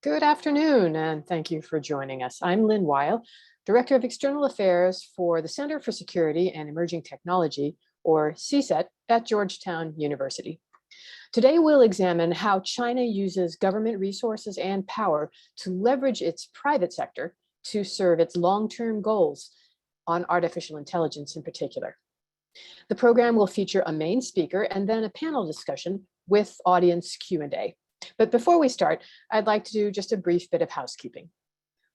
Good afternoon, and thank you for joining us. I'm Lynn Weil, Director of External Affairs for the Center for Security and Emerging Technology, or CSET, at Georgetown University. Today, we'll examine how China uses government resources and power to leverage its private sector to serve its long-term goals on artificial intelligence in particular. The program will feature a main speaker and then a panel discussion with audience Q&A. But before we start, I'd like to do just a brief bit of housekeeping.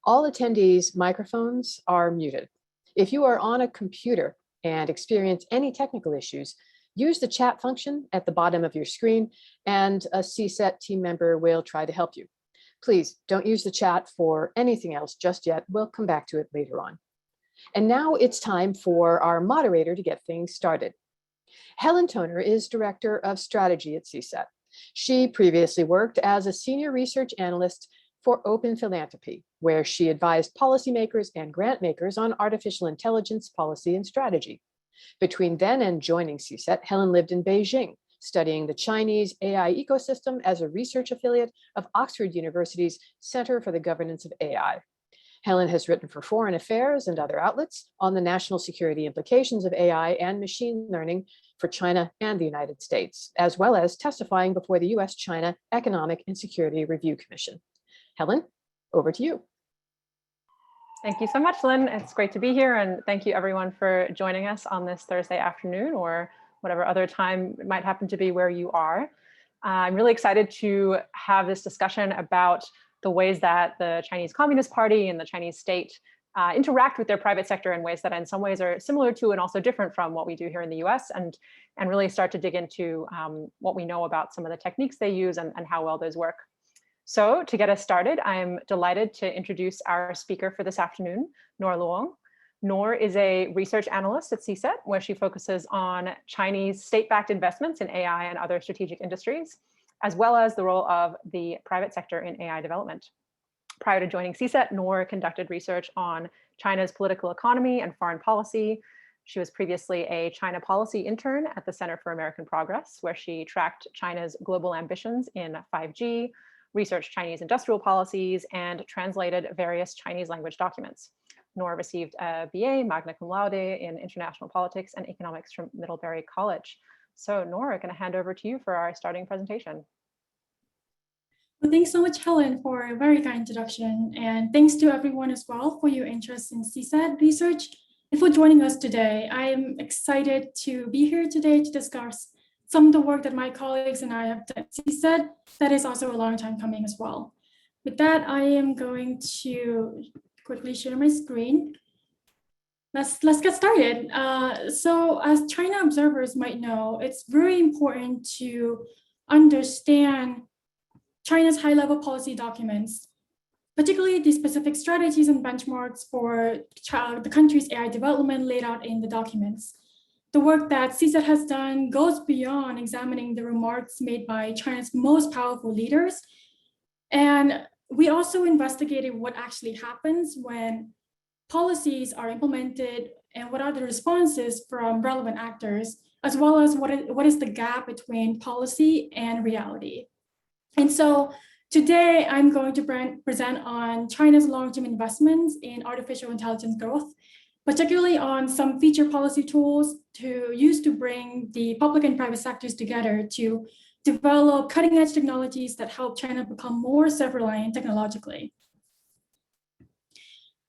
All attendees' microphones are muted. If you are on a computer and experience any technical issues, use the chat function at the bottom of your screen and a CSET team member will try to help you. Please don't use the chat for anything else just yet. We'll come back to it later on. And now it's time for our moderator to get things started. Helen Toner is Director of Strategy at CSET. She previously worked as a senior research analyst for Open Philanthropy, where she advised policymakers and grant makers on artificial intelligence policy and strategy. Between then and joining CSET, Helen lived in Beijing, studying the Chinese AI ecosystem as a research affiliate of Oxford University's Center for the Governance of AI. Helen has written for Foreign Affairs and other outlets on the national security implications of AI and machine learning for China and the United States, as well as testifying before the US-China Economic and Security Review Commission. Helen, over to you. Thank you so much, Lynn. It's great to be here, and thank you everyone for joining us on this Thursday afternoon or whatever other time it might happen to be where you are. I'm really excited to have this discussion about the ways that the Chinese Communist Party and the Chinese state interact with their private sector in ways that in some ways are similar to and also different from what we do here in the US, and really start to dig into what we know about some of the techniques they use and how well those work. So to get us started, I'm delighted to introduce our speaker for this afternoon, Ngor Luong. Ngor is a research analyst at CSET, where she focuses on Chinese state-backed investments in AI and other strategic industries, as well as the role of the private sector in AI development. Prior to joining CSET, Ngor conducted research on China's political economy and foreign policy. She was previously a China policy intern at the Center for American Progress, where she tracked China's global ambitions in 5G, researched Chinese industrial policies, and translated various Chinese language documents. Ngor received a BA, magna cum laude, in international politics and economics from Middlebury College. So Ngor, I'm going to hand over to you for our starting presentation. Well, thanks so much, Helen, for a very kind introduction. And thanks to everyone as well for your interest in CSET research and for joining us today. I am excited to be here today to discuss some of the work that my colleagues and I have done at CSET that is also a long time coming as well. With that, I am going to quickly share my screen. Let's get started. So as China observers might know, it's very important to understand China's high-level policy documents, particularly the specific strategies and benchmarks for the country's AI development laid out in the documents. The work that CSET has done goes beyond examining the remarks made by China's most powerful leaders. And we also investigated what actually happens when policies are implemented and what are the responses from relevant actors, as well as what is the gap between policy and reality. And so today I'm going to present on China's long-term investments in artificial intelligence growth, particularly on some feature policy tools to use to bring the public and private sectors together to develop cutting-edge technologies that help China become more self-reliant technologically.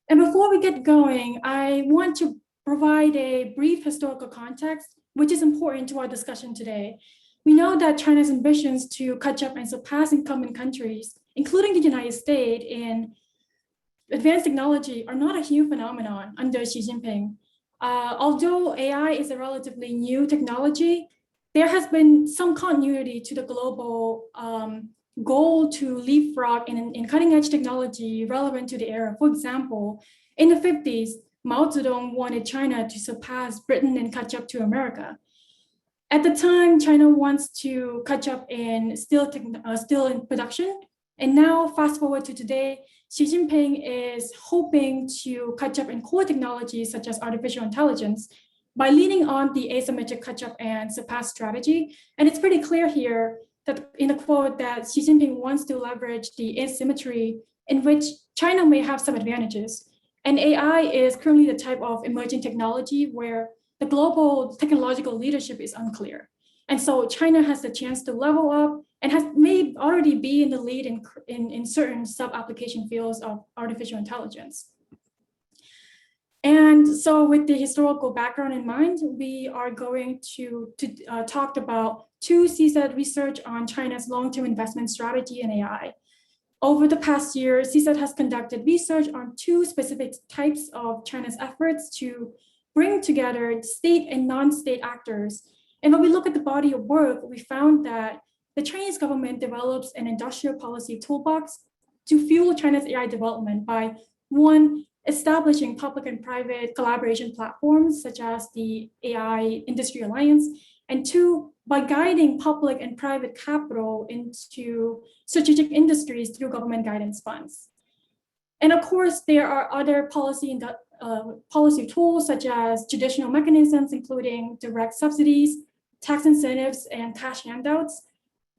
And before we get going, I want to provide a brief historical context, which is important to our discussion today. We know that China's ambitions to catch up and surpass incumbent countries, including the United States, in advanced technology are not a new phenomenon under Xi Jinping. Although AI is a relatively new technology, there has been some continuity to the global goal to leapfrog in cutting-edge technology relevant to the era. For example, in the 50s, Mao Zedong wanted China to surpass Britain and catch up to America. At the time, China wants to catch up in steel in production. And now, fast forward to today, Xi Jinping is hoping to catch up in core technologies such as artificial intelligence by leaning on the asymmetric catch up and surpass strategy. And it's pretty clear here that in a quote that Xi Jinping wants to leverage the asymmetry in which China may have some advantages. And AI is currently the type of emerging technology where the global technological leadership is unclear. And so China has the chance to level up and may already be in the lead in certain sub-application fields of artificial intelligence. And so with the historical background in mind, we are going to talk about two CSET research on China's long-term investment strategy in AI. Over the past year, CSET has conducted research on two specific types of China's efforts to bring together state and non-state actors. And when we look at the body of work, we found that the Chinese government develops an industrial policy toolbox to fuel China's AI development by, one, establishing public and private collaboration platforms such as the AI Industry Alliance, and two, by guiding public and private capital into strategic industries through government guidance funds. And of course, there are other policy tools such as traditional mechanisms, including direct subsidies, tax incentives, and cash handouts.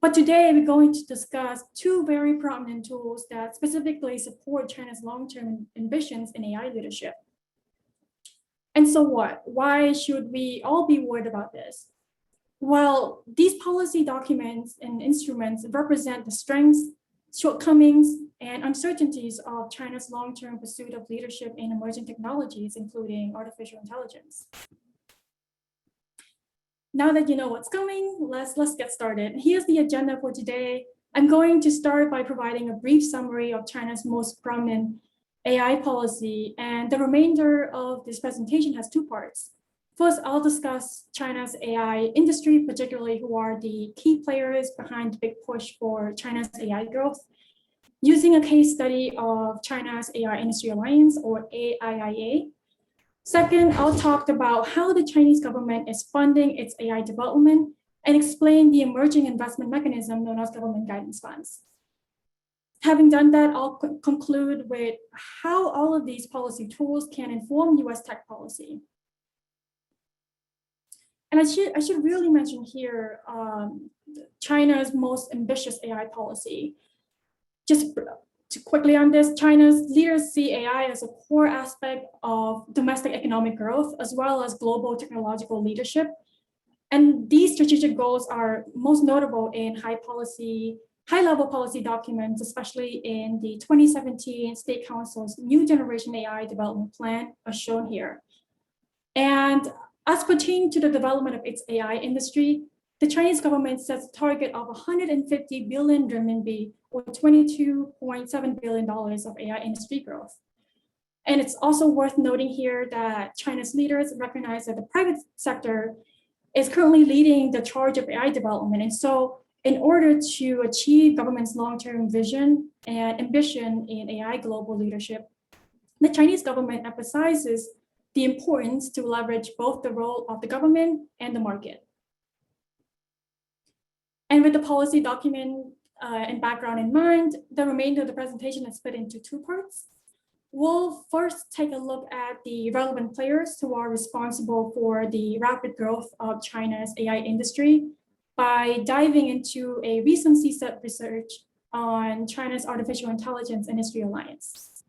But today we're going to discuss two very prominent tools that specifically support China's long-term ambitions in AI leadership. And so what? Why should we all be worried about this? Well, these policy documents and instruments represent the strengths, shortcomings, and uncertainties of China's long-term pursuit of leadership in emerging technologies, including artificial intelligence. Now that you know what's coming, let's get started. Here's the agenda for today. I'm going to start by providing a brief summary of China's most prominent AI policy, and the remainder of this presentation has two parts. First, I'll discuss China's AI industry, particularly who are the key players behind the big push for China's AI growth, using a case study of China's AI Industry Alliance, or AIIA. Second, I'll talk about how the Chinese government is funding its AI development and explain the emerging investment mechanism known as government guidance funds. Having done that, I'll conclude with how all of these policy tools can inform US tech policy. And I should really mention here China's most ambitious AI policy. Just quickly on this, China's leaders see AI as a core aspect of domestic economic growth, as well as global technological leadership. And these strategic goals are most notable in high-level policy documents, especially in the 2017 State Council's New Generation AI Development Plan, as shown here. And as pertaining to the development of its AI industry, the Chinese government sets a target of 150 billion renminbi, or $22.7 billion of AI industry growth. And it's also worth noting here that China's leaders recognize that the private sector is currently leading the charge of AI development. And so in order to achieve government's long-term vision and ambition in AI global leadership, the Chinese government emphasizes the importance to leverage both the role of the government and the market. And with the policy document and background in mind, the remainder of the presentation is split into two parts. We'll first take a look at the relevant players who are responsible for the rapid growth of China's AI industry by diving into a recent CSET research on China's Artificial Intelligence Industry Alliance.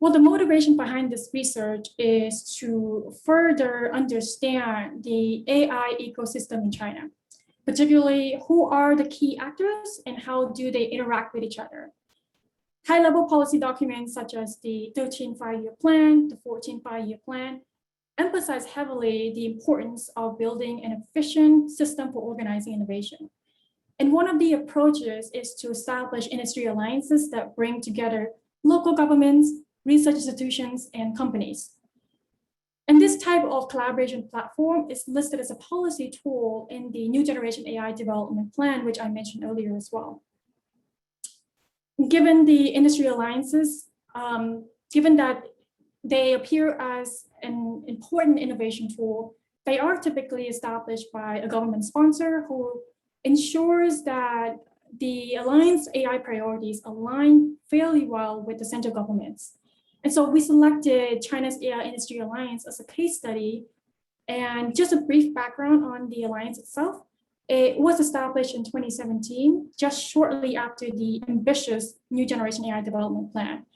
Well, the motivation behind this research is to further understand the AI ecosystem in China, particularly who are the key actors and how do they interact with each other. High-level policy documents such as the 13th Five-Year Plan, the 14th Five-Year Plan, emphasize heavily the importance of building an efficient system for organizing innovation. And one of the approaches is to establish industry alliances that bring together local governments, research institutions, and companies. And this type of collaboration platform is listed as a policy tool in the New Generation AI Development Plan, which I mentioned earlier as well. Given the industry alliances, given that they appear as an important innovation tool, they are typically established by a government sponsor who ensures that the alliance AI priorities align fairly well with the central governments. And so we selected China's AI Industry Alliance as a case study. And just a brief background on the alliance itself. It was established in 2017, just shortly after the ambitious New Generation AI Development Plan.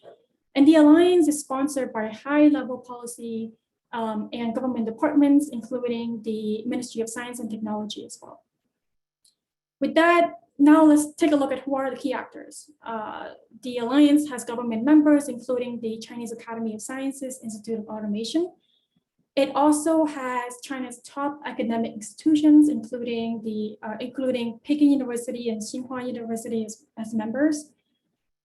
And the alliance is sponsored by high-level policy and government departments, including the Ministry of Science and Technology as well. With that, now let's take a look at who are the key actors. The alliance has government members, including the Chinese Academy of Sciences Institute of Automation. It also has China's top academic institutions, including Peking University and Tsinghua University as members.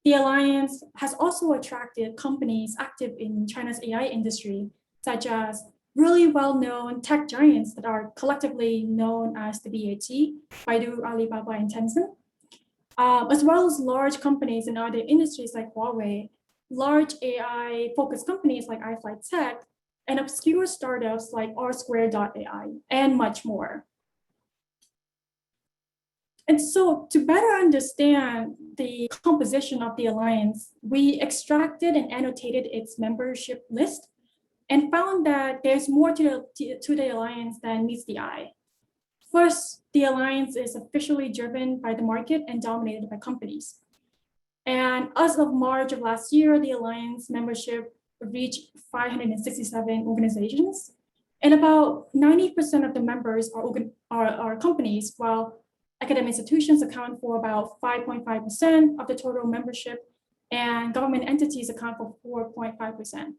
The alliance has also attracted companies active in China's AI industry, such as really well-known tech giants that are collectively known as the BAT, Baidu, Alibaba, and Tencent, as well as large companies in other industries like Huawei, large AI-focused companies like iFlight Tech, and obscure startups like R-Square.ai, and much more. And so to better understand the composition of the alliance, we extracted and annotated its membership list and found that there's more to the alliance than meets the eye. First, the alliance is officially driven by the market and dominated by companies. And as of March of last year, the alliance membership reached 567 organizations, and about 90% of the members are companies, while academic institutions account for about 5.5% of the total membership, and government entities account for 4.5%.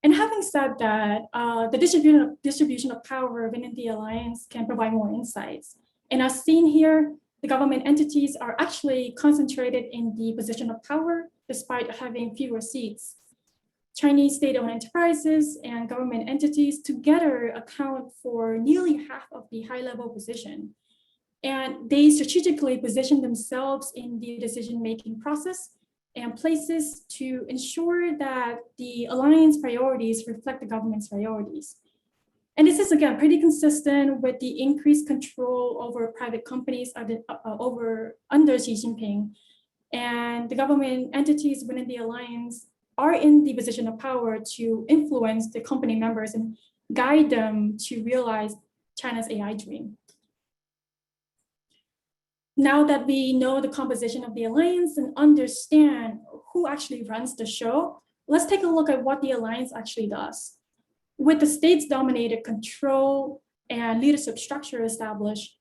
And having said that, the distribution of power within the alliance can provide more insights. And as seen here, the government entities are actually concentrated in the position of power, despite having fewer seats. Chinese state-owned enterprises and government entities together account for nearly half of the high-level position. And they strategically position themselves in the decision-making process and places to ensure that the alliance priorities reflect the government's priorities. And this is, again, pretty consistent with the increased control over private companies under Xi Jinping. And the government entities within the alliance are in the position of power to influence the company members and guide them to realize China's AI dream. Now that we know the composition of the alliance and understand who actually runs the show, let's take a look at what the alliance actually does. With the state's dominated control and leadership structure established,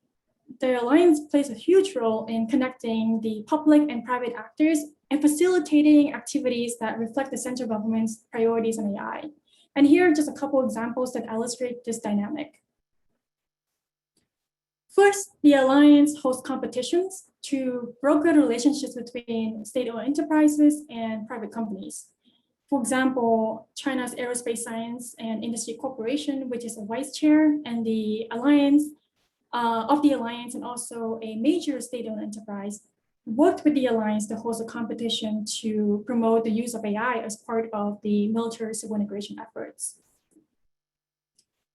the alliance plays a huge role in connecting the public and private actors and facilitating activities that reflect the central government's priorities on AI. And here are just a couple examples that illustrate this dynamic. First, the alliance hosts competitions to broker relationships between state-owned enterprises and private companies. For example, China's Aerospace Science and Industry Corporation, which is a vice chair, and the alliance and also a major state-owned enterprise, worked with the alliance to host a competition to promote the use of AI as part of the military civil integration efforts.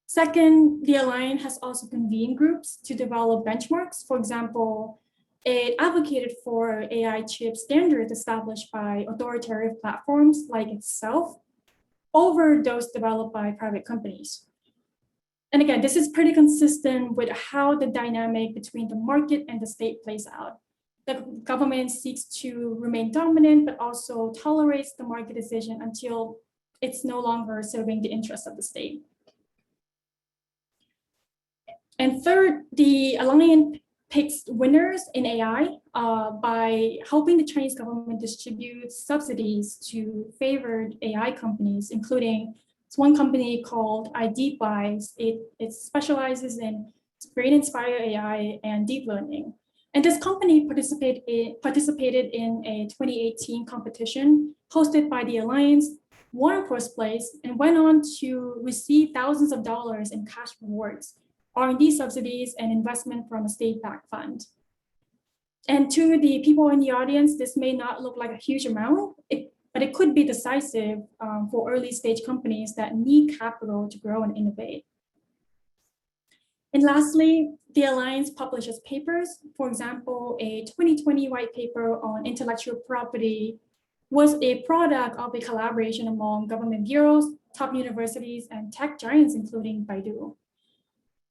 Second, the alliance has also convened groups to develop benchmarks. For example, it advocated for AI chip standards established by authoritarian platforms like itself over those developed by private companies. And again, this is pretty consistent with how the dynamic between the market and the state plays out. The government seeks to remain dominant, but also tolerates the market decision until it's no longer serving the interests of the state. And third, the alliance picks winners in AI by helping the Chinese government distribute subsidies to favored AI companies, including one company called iDeepWise. It specializes in brain-inspired AI and deep learning. And this company participated in a 2018 competition hosted by the alliance, won first place, and went on to receive thousands of dollars in cash rewards, R&D subsidies, and investment from a state-backed fund. And to the people in the audience, this may not look like a huge amount, but it could be decisive for early-stage companies that need capital to grow and innovate. And lastly, the alliance publishes papers. For example, a 2020 white paper on intellectual property was a product of a collaboration among government bureaus, top universities, and tech giants, including Baidu.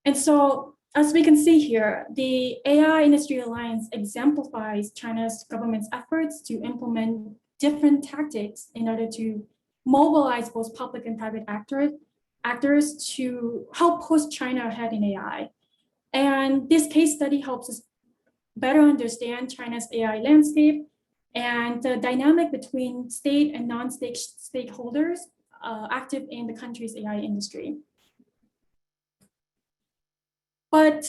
And so as we can see here, the AI Industry Alliance exemplifies China's government's efforts to implement different tactics in order to mobilize both public and private actors to help push China ahead in AI. And this case study helps us better understand China's AI landscape and the dynamic between state and non-state stakeholders active in the country's AI industry. But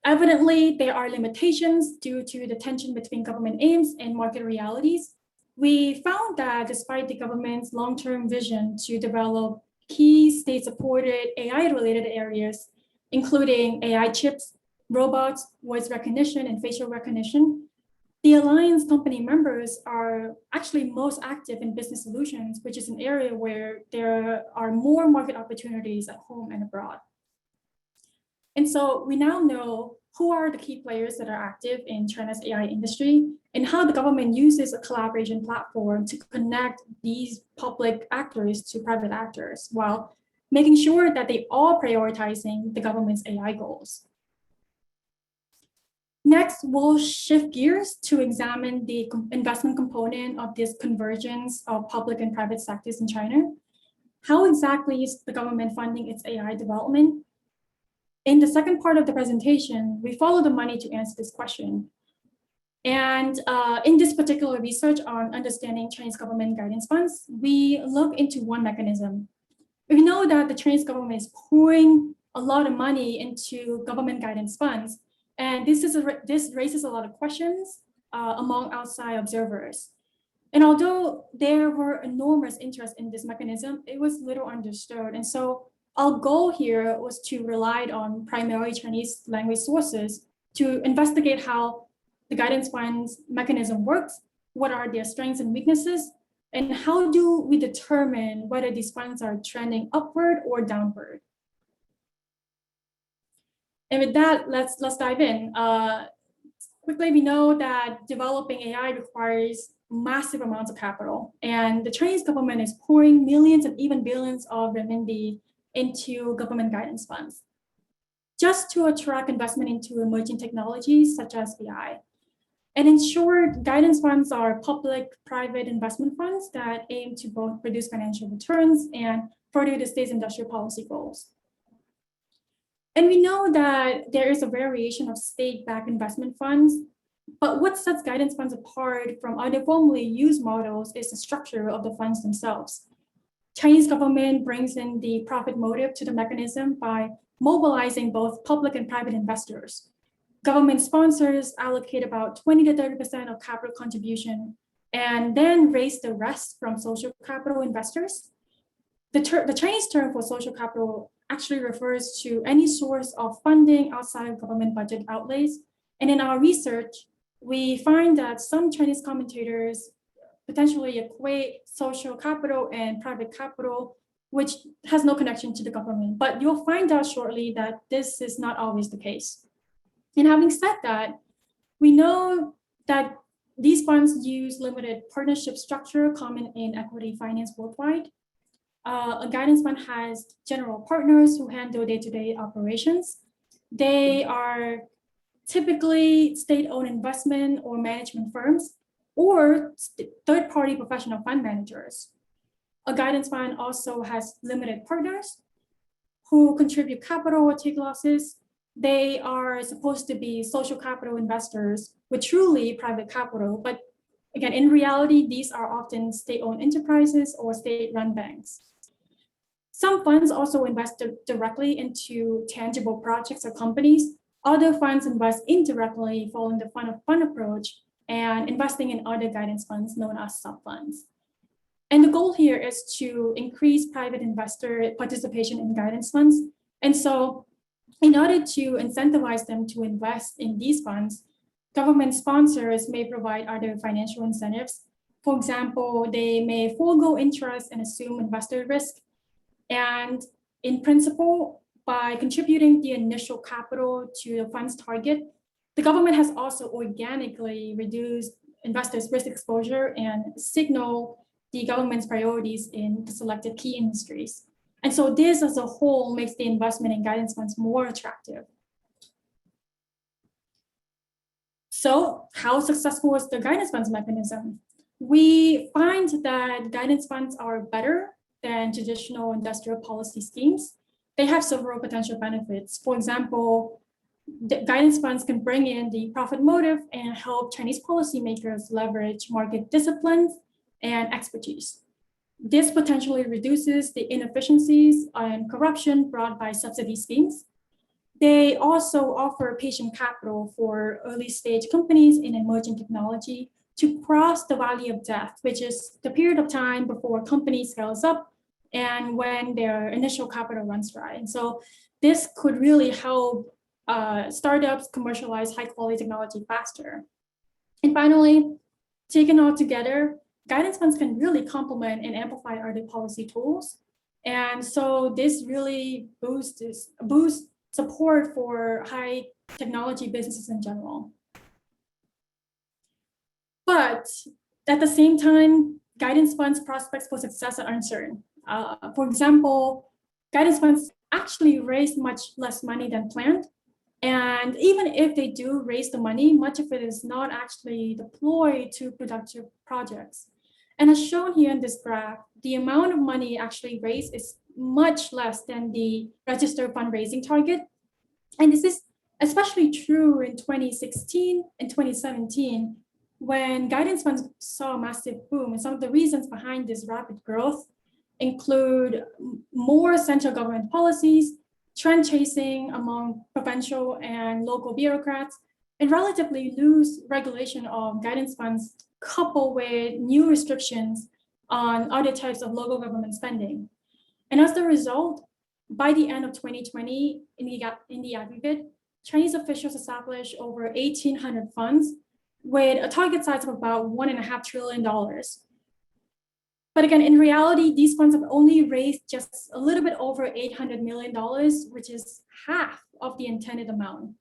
evidently, there are limitations due to the tension between government aims and market realities. We found that despite the government's long-term vision to develop key state-supported AI-related areas, including AI chips, robots, voice recognition, and facial recognition, the Alliance company members are actually most active in business solutions, which is an area where there are more market opportunities at home and abroad. And so we now know who are the key players that are active in China's AI industry and how the government uses a collaboration platform to connect these public actors to private actors while making sure that they are prioritizing the government's AI goals. Next, we'll shift gears to examine the investment component of this convergence of public and private sectors in China. How exactly is the government funding its AI development? In the second part of the presentation, we follow the money to answer this question. And in this particular research on understanding Chinese government guidance funds, we look into one mechanism. We know that the Chinese government is pouring a lot of money into government guidance funds. And this raises a lot of questions among outside observers. And although there were enormous interest in this mechanism, it was little understood. And so our goal here was to rely on primarily Chinese language sources to investigate how the guidance funds mechanism works, what are their strengths and weaknesses, and how do we determine whether these funds are trending upward or downward. And with that, let's dive in. Quickly, we know that developing AI requires massive amounts of capital, and the Chinese government is pouring millions and even billions of renminbi into government guidance funds, just to attract investment into emerging technologies such as AI. And in short, guidance funds are public-private investment funds that aim to both produce financial returns and further the state's industrial policy goals. And we know that there is a variation of state-backed investment funds, but what sets guidance funds apart from other formally used models is the structure of the funds themselves. Chinese government brings in the profit motive to the mechanism by mobilizing both public and private investors. Government sponsors allocate about 20 to 30% of capital contribution and then raise the rest from social capital investors. The Chinese term for social capital actually refers to any source of funding outside of government budget outlays. And in our research, we find that some Chinese commentators potentially equate social capital and private capital, which has no connection to the government. But you'll find out shortly that this is not always the case. And having said that, we know that these funds use limited partnership structure common in equity finance worldwide. A guidance fund has general partners who handle day-to-day operations. They are typically state-owned investment or management firms or third-party professional fund managers. A guidance fund also has limited partners who contribute capital or take losses. They are supposed to be social capital investors with truly private capital, but again, in reality, these are often state-owned enterprises or state-run banks. Some funds also invest directly into tangible projects or companies. Other funds invest indirectly following the fund-of-fund approach and investing in other guidance funds known as sub-funds. And the goal here is to increase private investor participation in guidance funds. And so in order to incentivize them to invest in these funds, government sponsors may provide other financial incentives. For example, they may forego interest and assume investor risk. And in principle, by contributing the initial capital to the fund's target, the government has also organically reduced investors' risk exposure and signal the government's priorities in the selected key industries. And so this as a whole makes the investment in guidance funds more attractive. So how successful is the guidance funds mechanism? We find that guidance funds are better than traditional industrial policy schemes. They have several potential benefits. For example, the guidance funds can bring in the profit motive and help Chinese policymakers leverage market disciplines and expertise. This potentially reduces the inefficiencies and corruption brought by subsidy schemes. They also offer patient capital for early stage companies in emerging technology to cross the valley of death, which is the period of time before a company scales up and when their initial capital runs dry. And so this could really help startups commercialize high quality technology faster. And finally, taken all together, guidance funds can really complement and amplify other policy tools. And so this really boosts support for high technology businesses in general. But at the same time, guidance funds prospects for success are uncertain. For example, guidance funds actually raise much less money than planned. And even if they do raise the money, much of it is not actually deployed to productive projects. And as shown here in this graph, the amount of money actually raised is much less than the registered fundraising target. And this is especially true in 2016 and 2017, when guidance funds saw a massive boom. And some of the reasons behind this rapid growth include more central government policies, trend chasing among provincial and local bureaucrats, and relatively loose regulation of guidance funds, coupled with new restrictions on other types of local government spending. And as a result, by the end of 2020, in the aggregate, Chinese officials established over 1,800 funds with a target size of about $1.5 trillion. But again, in reality, these funds have only raised just a little bit over $800 million, which is half of the intended amount.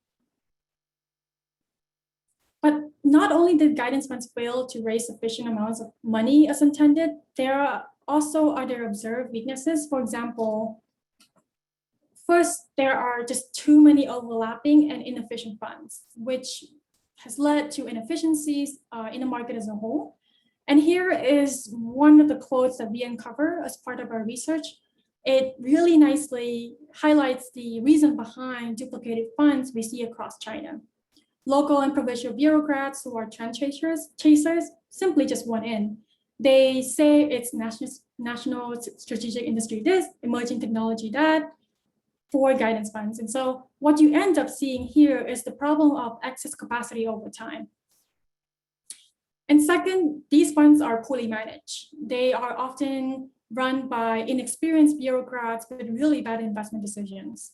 But not only did guidance funds fail to raise sufficient amounts of money as intended, there are also other observed weaknesses. For example, first, there are just too many overlapping and inefficient funds, which has led to inefficiencies in the market as a whole. And here is one of the quotes that we uncover as part of our research. It really nicely highlights the reason behind duplicated funds we see across China. Local and provincial bureaucrats who are trend chasers simply just want in. They say it's national strategic industry this, emerging technology that, for guidance funds. And so what you end up seeing here is the problem of excess capacity over time. And second, these funds are poorly managed. They are often run by inexperienced bureaucrats with really bad investment decisions.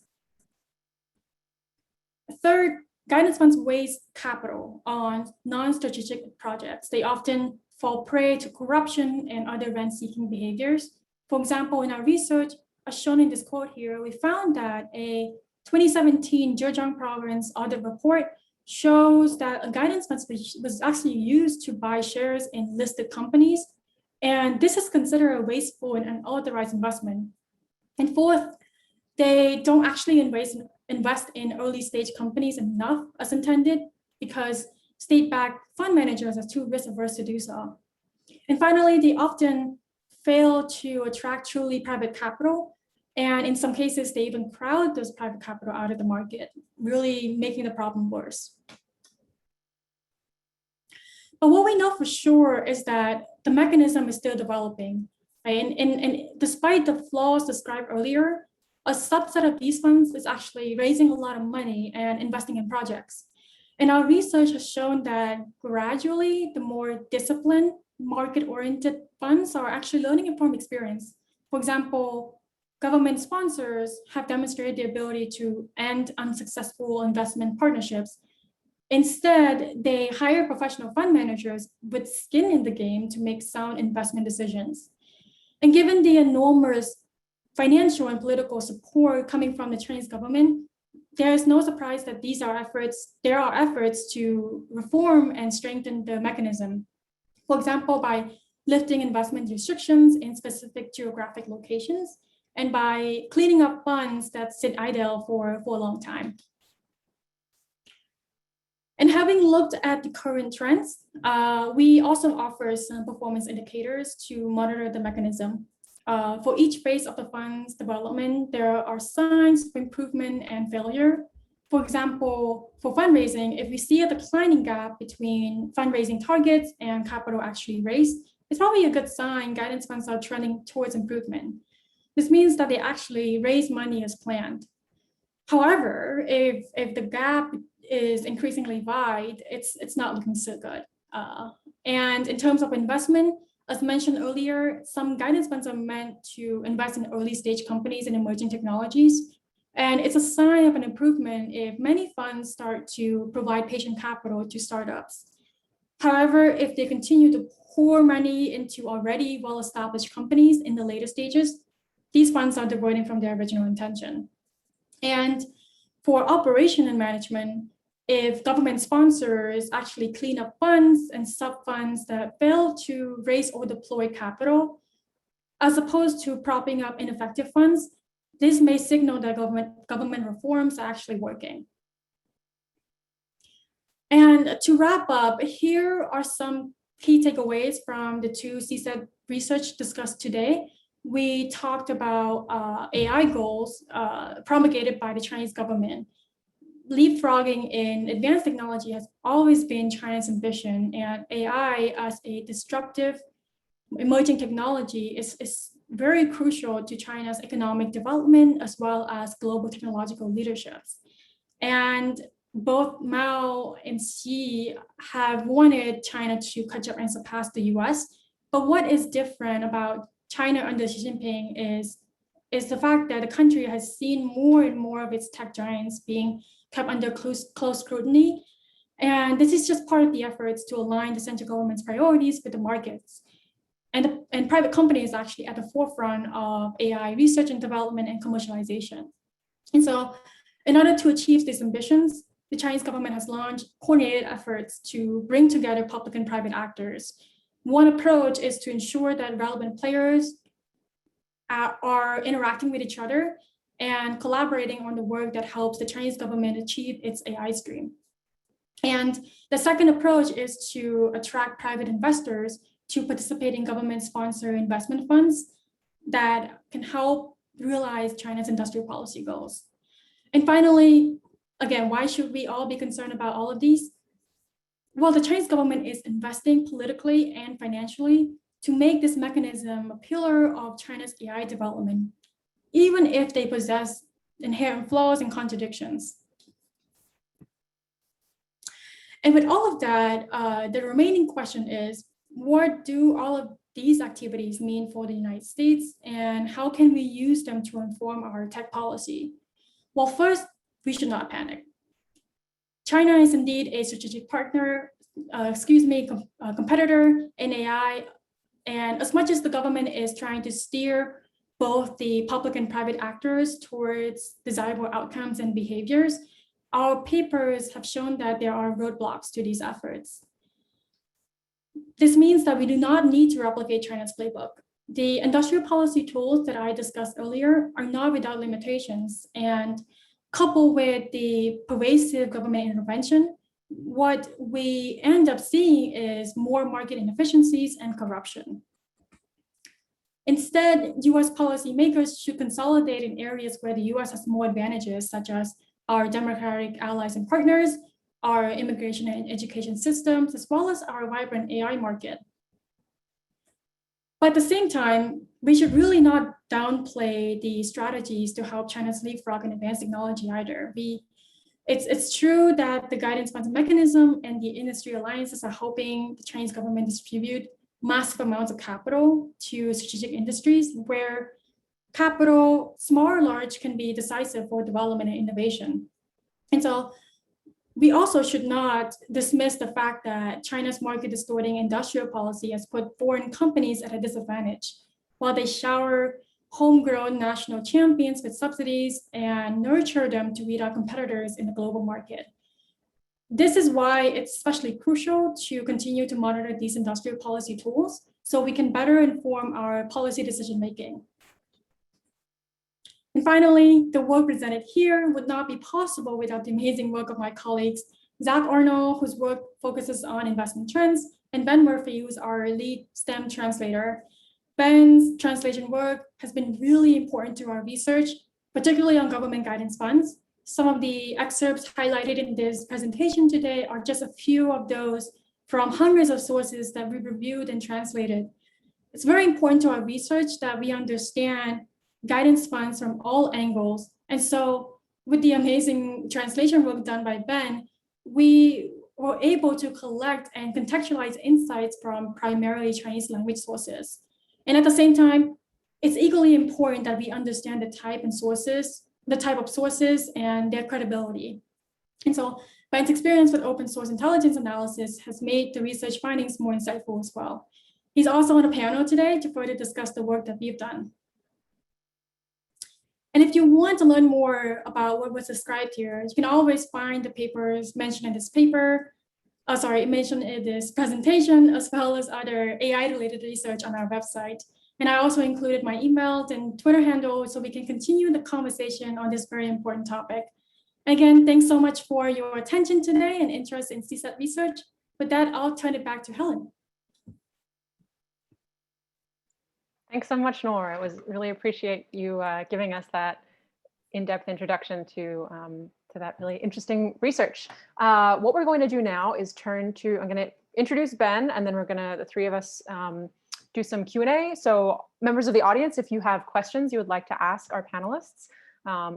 Third, guidance funds waste capital on non-strategic projects. They often fall prey to corruption and other rent-seeking behaviors. For example, in our research, as shown in this quote here, we found that a 2017 Zhejiang province audit report shows that a guidance fund was actually used to buy shares in listed companies. And this is considered a wasteful and unauthorized investment. And fourth, they don't actually invest in early stage companies enough as intended because state-backed fund managers are too risk averse to do so. And finally, they often fail to attract truly private capital. And in some cases, they even crowd those private capital out of the market, really making the problem worse. But what we know for sure is that the mechanism is still developing. Right? And despite the flaws described earlier, a subset of these funds is actually raising a lot of money and investing in projects. And our research has shown that gradually, the more disciplined, market-oriented funds are actually learning from experience. For example, government sponsors have demonstrated the ability to end unsuccessful investment partnerships. Instead, they hire professional fund managers with skin in the game to make sound investment decisions. And given the enormous financial and political support coming from the Chinese government, there is no surprise that there are efforts to reform and strengthen the mechanism. For example, by lifting investment restrictions in specific geographic locations, and by cleaning up funds that sit idle for a long time. And having looked at the current trends, we also offer some performance indicators to monitor the mechanism. For each phase of the fund's development, there are signs of improvement and failure. For example, for fundraising, if we see a declining gap between fundraising targets and capital actually raised, it's probably a good sign guidance funds are trending towards improvement. This means that they actually raise money as planned. However, if the gap is increasingly wide, it's not looking so good. And in terms of investment, as mentioned earlier, some guidance funds are meant to invest in early stage companies and emerging technologies. And it's a sign of an improvement if many funds start to provide patient capital to startups. However, if they continue to pour money into already well-established companies in the later stages, these funds are diverting from their original intention. And for operation and management, if government sponsors actually clean up funds and sub-funds that fail to raise or deploy capital, as opposed to propping up ineffective funds, this may signal that government reforms are actually working. And to wrap up, here are some key takeaways from the two CSET research discussed today. We talked about AI goals promulgated by the Chinese government. Leapfrogging in advanced technology has always been China's ambition, and AI as a disruptive emerging technology is very crucial to China's economic development as well as global technological leaderships. And both Mao and Xi have wanted China to catch up and surpass the US. But what is different about China under Xi Jinping is the fact that the country has seen more and more of its tech giants being kept under close scrutiny. And this is just part of the efforts to align the central government's priorities with the markets. And private companies are actually at the forefront of AI research and development and commercialization. And so in order to achieve these ambitions, the Chinese government has launched coordinated efforts to bring together public and private actors. One approach is to ensure that relevant players are interacting with each other and collaborating on the work that helps the Chinese government achieve its AI stream. And the second approach is to attract private investors to participate in government-sponsored investment funds that can help realize China's industrial policy goals. And finally, again, why should we all be concerned about all of these? Well, the Chinese government is investing politically and financially to make this mechanism a pillar of China's AI development, even if they possess inherent flaws and contradictions. And with all of that, the remaining question is, what do all of these activities mean for the United States, and how can we use them to inform our tech policy? Well, first, we should not panic. China is indeed a strategic partner, competitor in AI. And as much as the government is trying to steer both the public and private actors towards desirable outcomes and behaviors, our papers have shown that there are roadblocks to these efforts. This means that we do not need to replicate China's playbook. The industrial policy tools that I discussed earlier are not without limitations, and coupled with the pervasive government intervention, what we end up seeing is more market inefficiencies and corruption. Instead, US policymakers should consolidate in areas where the US has more advantages, such as our democratic allies and partners, our immigration and education systems, as well as our vibrant AI market. But at the same time, we should really not downplay the strategies to help China's leapfrog in advanced technology either. It's true that the guidance funds mechanism and the industry alliances are helping the Chinese government distribute massive amounts of capital to strategic industries where capital, small or large, can be decisive for development and innovation. And so we also should not dismiss the fact that China's market distorting industrial policy has put foreign companies at a disadvantage, while they shower homegrown national champions with subsidies and nurture them to beat out competitors in the global market. This is why it's especially crucial to continue to monitor these industrial policy tools so we can better inform our policy decision-making. And finally, the work presented here would not be possible without the amazing work of my colleagues Zach Arnold, whose work focuses on investment trends, and Ben Murphy, who's our lead STEM translator. Ben's translation work has been really important to our research, particularly on government guidance funds. Some of the excerpts highlighted in this presentation today are just a few of those from hundreds of sources that we reviewed and translated. It's very important to our research that we understand guidance funds from all angles. And so with the amazing translation work done by Ben, we were able to collect and contextualize insights from primarily Chinese language sources. And at the same time, it's equally important that we understand the type of sources and their credibility. And so Ben's experience with open source intelligence analysis has made the research findings more insightful as well. He's also on a panel today to further discuss the work that we've done. And if you want to learn more about what was described here, you can always find the papers mentioned in this mentioned in this presentation, as well as other AI-related research on our website. And I also included my email and Twitter handle so we can continue the conversation on this very important topic. Again, thanks so much for your attention today and interest in CSET research. With that, I'll turn it back to Helen. Thanks so much, Ngor. It was really appreciate you giving us that in-depth introduction to that really interesting research. What we're going to do now is I'm going to introduce Ben, and then the three of us do some Q&A. So members of the audience, if you have questions you would like to ask our panelists,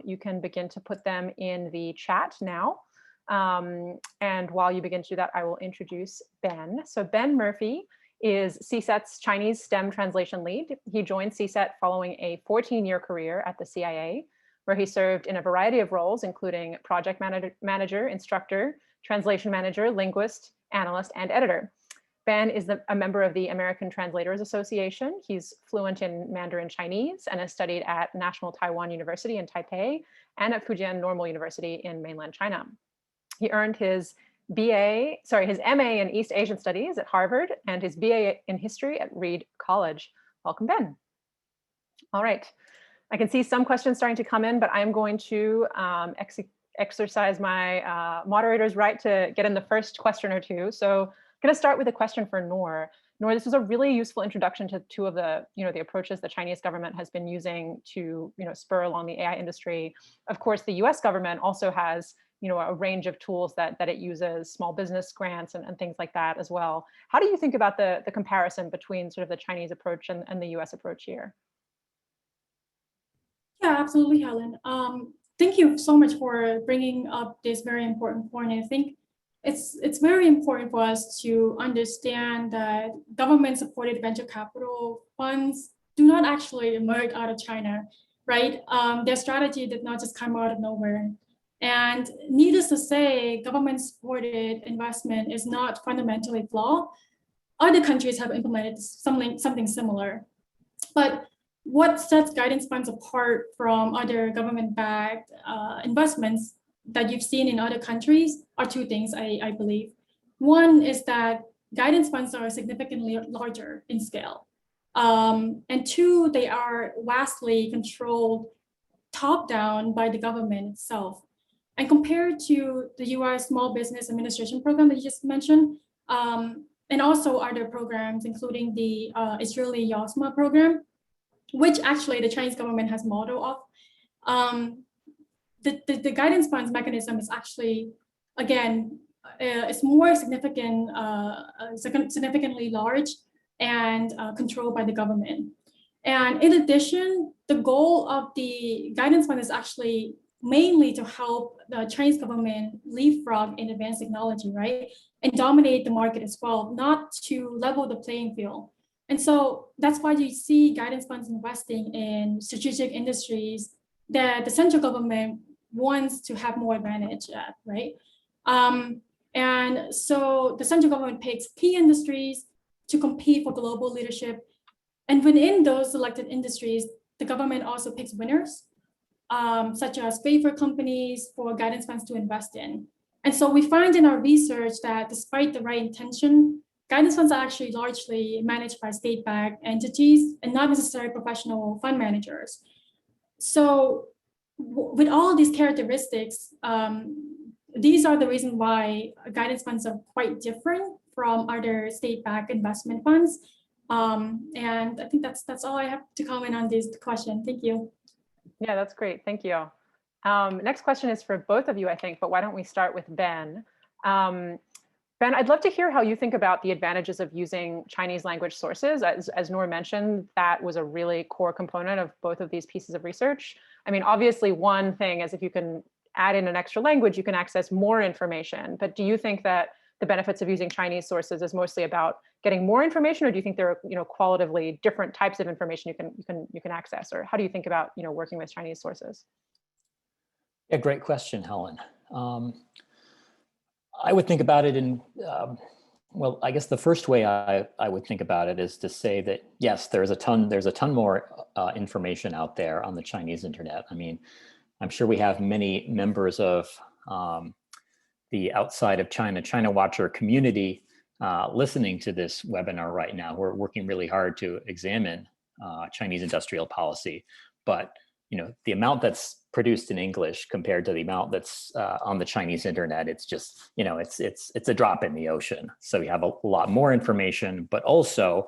you can begin to put them in the chat now. And while you begin to do that, I will introduce Ben. So Ben Murphy is CSET's Chinese STEM translation lead. He joined CSET following a 14-year career at the CIA, where he served in a variety of roles, including project manager, instructor, translation manager, linguist, analyst, and editor. Ben is a member of the American Translators Association. He's fluent in Mandarin Chinese and has studied at National Taiwan University in Taipei and at Fujian Normal University in mainland China. He earned his MA in East Asian Studies at Harvard and his BA in History at Reed College. Welcome, Ben. All right. I can see some questions starting to come in, but I'm going to exercise my moderator's right to get in the first question or two. So I'm going to start with a question for Ngor. Ngor, this was a really useful introduction to two of the, the approaches the Chinese government has been using to, spur along the AI industry. Of course, the US government also has a range of tools that it uses, small business grants and things like that as well. How do you think about the comparison between sort of the Chinese approach and the US approach here? Yeah, absolutely, Helen. Thank you so much for bringing up this very important point. I think it's very important for us to understand that government-supported venture capital funds do not actually emerge out of China, right? Their strategy did not just come out of nowhere. And needless to say, government-supported investment is not fundamentally flawed. Other countries have implemented something similar. But what sets guidance funds apart from other government-backed investments that you've seen in other countries are two things, I believe. One is that guidance funds are significantly larger in scale. And two, they are vastly controlled top-down by the government itself. And compared to the US Small Business Administration program that you just mentioned, and also other programs, including the Israeli YOSMA program, which actually the Chinese government has model of, the guidance funds mechanism is actually, again, it's more significantly large and controlled by the government. And in addition, the goal of the guidance fund is actually mainly to help the Chinese government leapfrog in advanced technology, right? And dominate the market as well, not to level the playing field. And so that's why you see guidance funds investing in strategic industries that the central government wants to have more advantage at, right? And so the central government picks key industries to compete for global leadership. And within those selected industries, the government also picks winners, such as favorite companies for guidance funds to invest in. And so we find in our research that despite the right intention, guidance funds are actually largely managed by state-backed entities and not necessarily professional fund managers. So with all these characteristics, these are the reason why guidance funds are quite different from other state-backed investment funds. And I think that's all I have to comment on this question. Thank you. Yeah, that's great. Thank you. Next question is for both of you, I think, but why don't we start with Ben? Ben, I'd love to hear how you think about the advantages of using Chinese language sources. As Noor mentioned, that was a really core component of both of these pieces of research. I mean, obviously one thing is if you can add in an extra language, you can access more information. But do you think that the benefits of using Chinese sources is mostly about getting more information, or do you think there are, qualitatively different types of information you can access, or how do you think about, working with Chinese sources? Yeah, great question, Helen. I would think about it in, well, I guess the first way I would think about it is to say that, yes, there's a ton more information out there on the Chinese internet. I mean, I'm sure we have many members of the outside of China Watcher community listening to this webinar right now. We're working really hard to examine Chinese industrial policy, but the amount that's produced in English compared to the amount that's on the Chinese internet, it's just, it's a drop in the ocean. So you have a lot more information, but also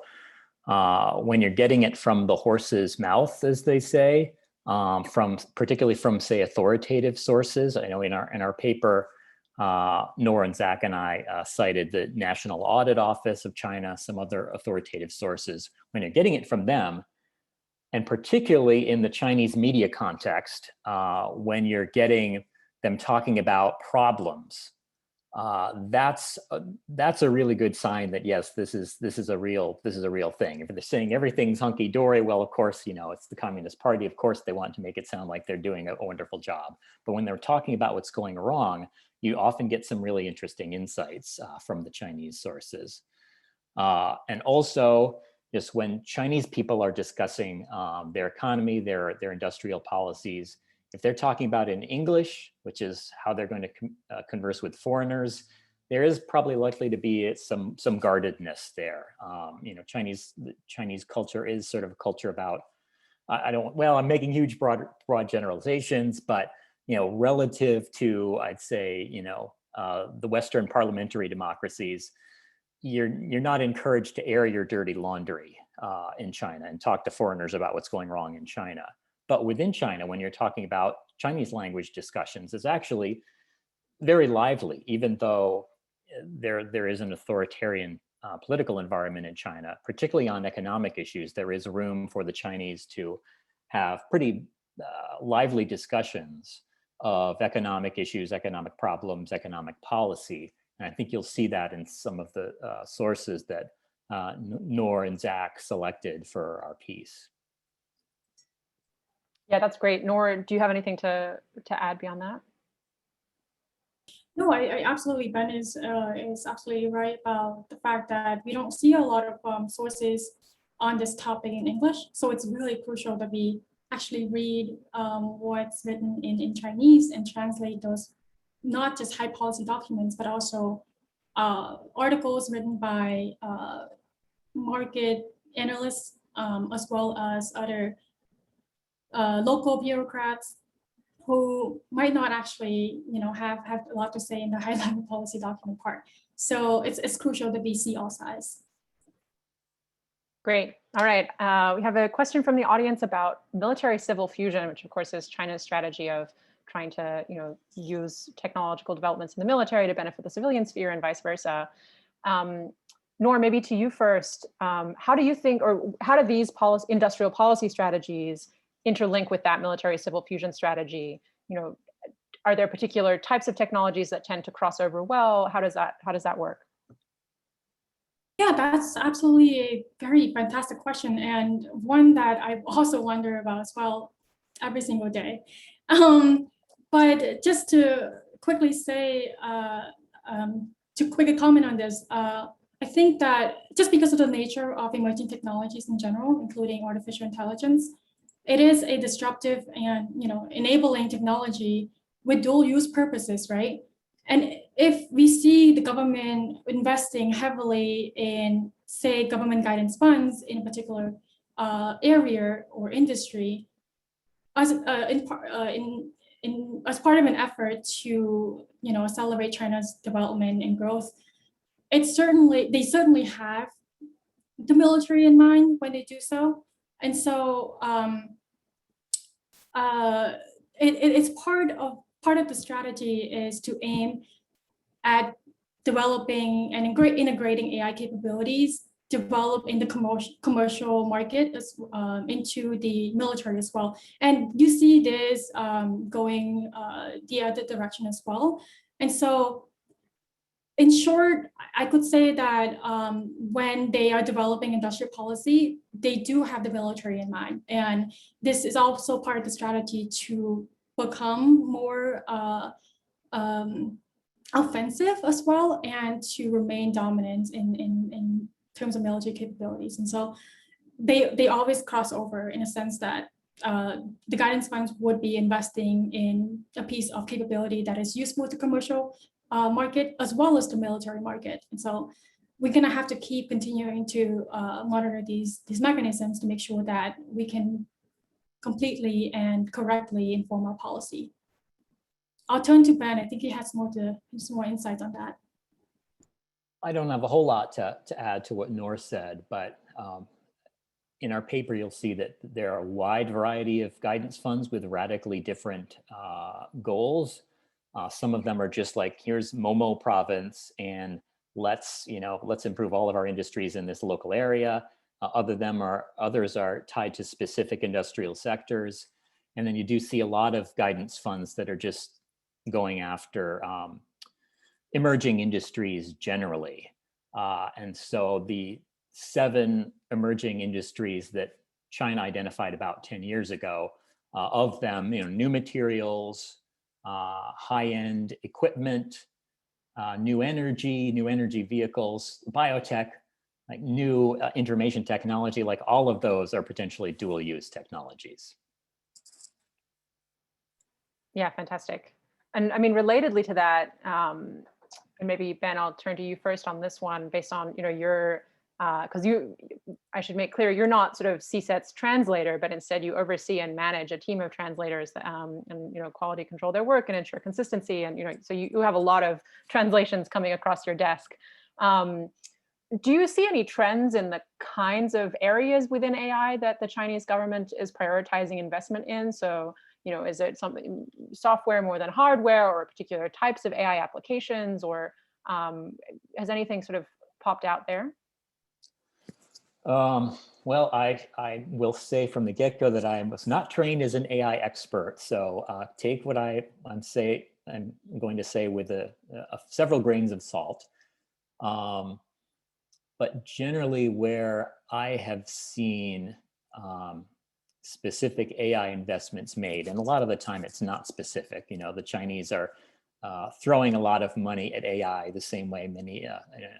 when you're getting it from the horse's mouth, as they say, particularly from, say, authoritative sources. I know in our paper, Ngor and Zach and I cited the National Audit Office of China, some other authoritative sources. When you're getting it from them, and particularly in the Chinese media context, when you're getting them talking about problems, that's a really good sign that, yes, this is a real thing. If they're saying everything's hunky dory, well, of course, it's the Communist Party. Of course, they want to make it sound like they're doing a wonderful job. But when they're talking about what's going wrong, you often get some really interesting insights from the Chinese sources. And also, just when Chinese people are discussing their economy, their industrial policies, if they're talking about in English, which is how they're going to converse with foreigners, there is probably likely to be some guardedness there. Chinese culture is sort of a culture about, I'm making huge broad generalizations, but relative to, I'd say, the Western parliamentary democracies, you're not encouraged to air your dirty laundry in China and talk to foreigners about what's going wrong in China. But within China, when you're talking about Chinese language discussions, is actually very lively, even though there is an authoritarian political environment in China, particularly on economic issues. There is room for the Chinese to have pretty lively discussions of economic issues, economic problems, economic policy. And I think you'll see that in some of the sources that Ngor and Zach selected for our piece. Yeah, that's great. Ngor, do you have anything to add beyond that? No, I absolutely, Ben is absolutely right about the fact that we don't see a lot of sources on this topic in English. So it's really crucial that we actually read what's written in Chinese and translate those, not just high policy documents, but also articles written by market analysts, as well as other local bureaucrats who might not actually, have a lot to say in the high level policy document part. So it's crucial that we see all sides. Great. All right. We have a question from the audience about military-civil fusion, which of course is China's strategy of trying to, use technological developments in the military to benefit the civilian sphere and vice versa. Ngor, maybe to you first. How do you think, or how do these industrial policy strategies interlink with that military-civil fusion strategy? Are there particular types of technologies that tend to cross over well? How does that work? Yeah, that's absolutely a very fantastic question, and one that I also wonder about as well every single day. But just to quickly say, to quickly comment on this, I think that just because of the nature of emerging technologies in general, including artificial intelligence, it is a disruptive and enabling technology with dual use purposes, right? And if we see the government investing heavily in, say, government guidance funds in a particular area or industry, as in as part of an effort to, accelerate China's development and growth, they certainly have the military in mind when they do so. And so it's part of the strategy is to aim at developing and integrating AI capabilities developed in the commercial market into the military as well. And you see this going the other direction as well. And so in short, I could say that when they are developing industrial policy, they do have the military in mind. And this is also part of the strategy to become more offensive as well, and to remain dominant in terms of military capabilities. And so they always cross over in a sense that the guidance funds would be investing in a piece of capability that is useful to commercial market as well as the military market. And so we're going to have to keep continuing to monitor these mechanisms to make sure that we can completely and correctly inform our policy. I'll turn to Ben. I think he has some more insights on that. I don't have a whole lot to add to what Ngor said, but in our paper, you'll see that there are a wide variety of guidance funds with radically different goals. Some of them are just like, here's Momo province, and let's improve all of our industries in this local area. Others are tied to specific industrial sectors. And then you do see a lot of guidance funds that are just going after emerging industries generally. And so the 7 emerging industries that China identified about 10 years ago, of them, new materials, high-end equipment, new energy vehicles, biotech, like new information technology, like all of those are potentially dual use technologies. Yeah, fantastic. And I mean, relatedly to that, and maybe Ben, I'll turn to you first on this one, based on your, because I should make clear, you're not sort of CSET's translator, but instead you oversee and manage a team of translators and quality control their work and ensure consistency, and so you have a lot of translations coming across your desk. Do you see any trends in the kinds of areas within AI that the Chinese government is prioritizing investment in? So, is it something software more than hardware, or particular types of AI applications, or has anything sort of popped out there? Well, I will say from the get-go that I was not trained as an AI expert. So take what I'm going to say with several grains of salt. But generally, where I have seen specific AI investments made, and a lot of the time it's not specific. The Chinese are throwing a lot of money at AI the same way many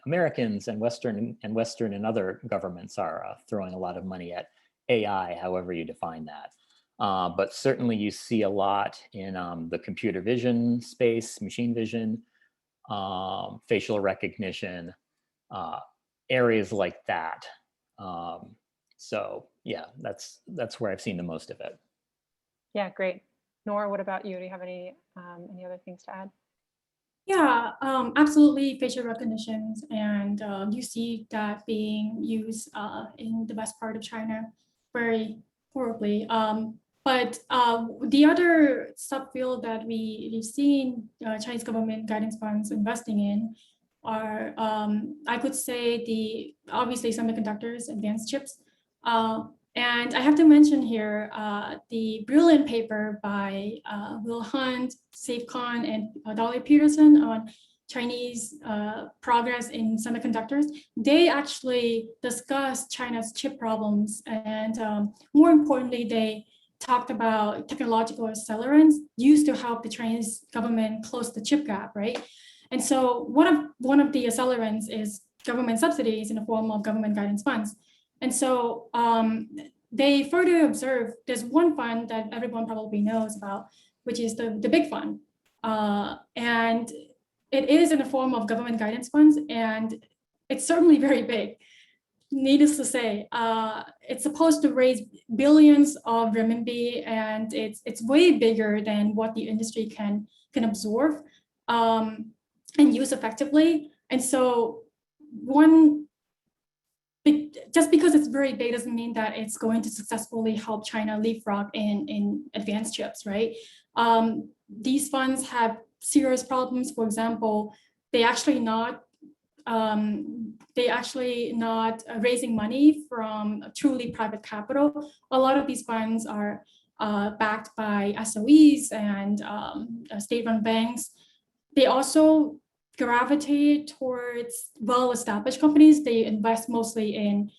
Americans and Western and other governments are throwing a lot of money at AI, however you define that. But certainly you see a lot in the computer vision space, machine vision, facial recognition, areas like that. So yeah, that's where I've seen the most of it. Yeah, great. Nora, what about you? Do you have any other things to add? Yeah, absolutely. Facial recognitions, and you see that being used in the west part of China very horribly. But the other subfield that we've seen Chinese government guidance funds investing in are, I could say, obviously semiconductors, advanced chips. And I have to mention here the brilliant paper by Will Hunt, Saif Khan, and Dolly Peterson on Chinese progress in semiconductors. They actually discussed China's chip problems, and more importantly, they talked about technological accelerants used to help the Chinese government close the chip gap, right? And so one of the accelerants is government subsidies in the form of government guidance funds. And so they further observe there's one fund that everyone probably knows about, which is the big fund. And it is in the form of government guidance funds, and it's certainly very big. needless to say, it's supposed to raise billions of renminbi, and it's way bigger than what the industry can absorb and use effectively. And so just because it's very big doesn't mean that it's going to successfully help China leapfrog in advanced chips, right? These funds have serious problems. For example, they actually not raising money from truly private capital. A lot of these funds are backed by SOEs and state-run banks. They also gravitate towards well-established companies. They invest mostly in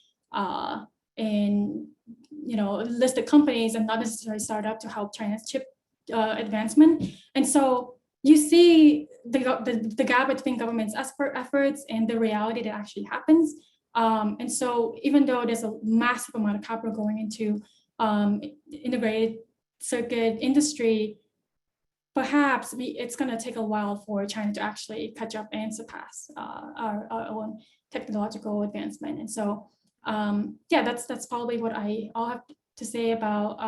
listed companies and not necessarily startup to help China's chip advancement. And so you see the gap between government's efforts and the reality that actually happens. And so even though there's a massive amount of capital going into integrated circuit industry, perhaps it's going to take a while for China to actually catch up and surpass our own technological advancement. And so, yeah, that's probably what I'll have to say about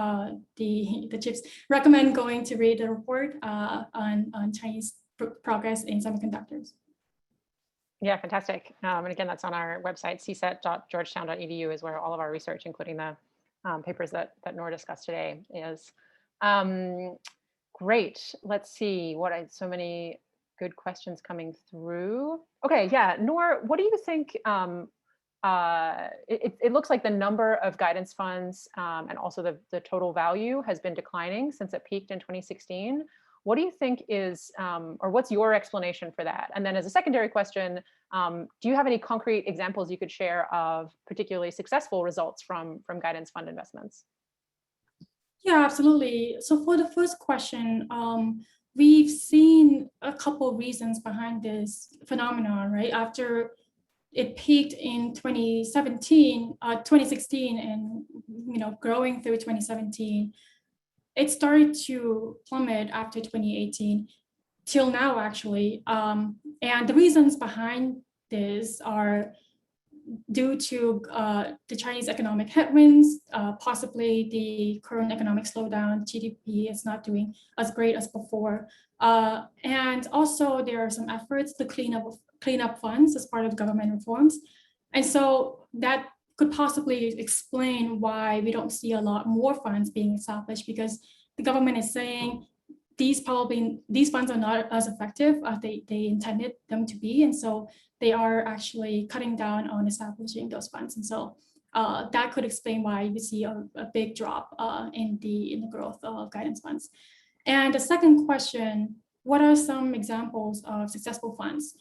the chips. Recommend going to read the report on Chinese progress in semiconductors. Yeah, fantastic. And again, that's on our website, cset.georgetown.edu is where all of our research, including the papers that Ngor discussed today, is. Great. Let's see so many good questions coming through. Okay, yeah, Ngor, what do you think? It looks like the number of guidance funds and also the total value has been declining since it peaked in 2016. What do you think is, or what's your explanation for that? And then as a secondary question, do you have any concrete examples you could share of particularly successful results from guidance fund investments? Yeah, absolutely. So for the first question, we've seen a couple of reasons behind this phenomenon, right? After it peaked in 2016, and growing through 2017, it started to plummet after 2018 till now, actually. And the reasons behind this are due to the Chinese economic headwinds, possibly the current economic slowdown. GDP is not doing as great as before. And also there are some efforts to clean up funds as part of government reforms. And so that could possibly explain why we don't see a lot more funds being established, because the government is saying these funds are not as effective as they intended them to be. And so they are actually cutting down on establishing those funds. And so that could explain why you see a big drop in the growth of guidance funds. And the second question, what are some examples of successful funds?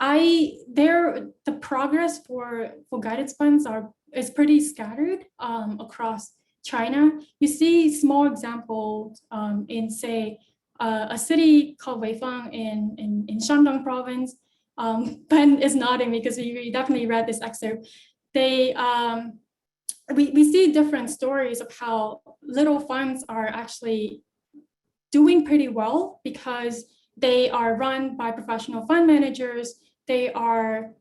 The progress for guidance funds is pretty scattered across China. You see small examples in, say, a city called Weifang in Shandong province. Ben is nodding because we definitely read this excerpt. We see different stories of how little funds are actually doing pretty well because they are run by professional fund managers. They are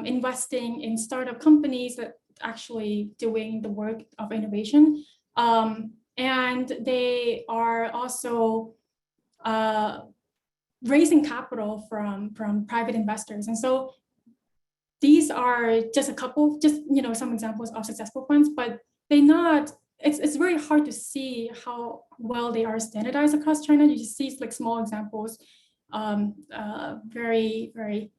investing in startup companies that actually doing the work of innovation. And they are also raising capital from private investors. And so these are just some examples of successful funds, but it's very hard to see how well they are standardized across China. You just see like small examples, very, very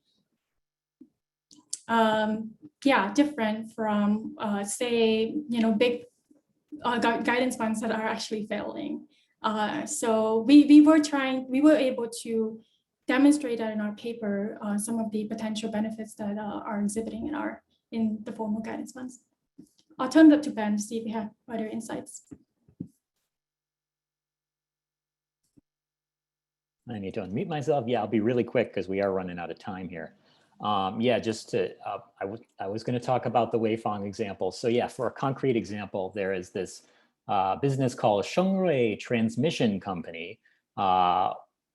different from say, big guidance funds that are actually failing. So we were able to demonstrate that in our paper, some of the potential benefits that are exhibiting in the formal guidance funds. I'll turn it up to Ben to see if we have other insights. I need to unmute myself. Yeah, I'll be really quick because we are running out of time here. Yeah, just to, I was going to talk about the Weifang example. So yeah, for a concrete example, there is this business called Shengrui Transmission Company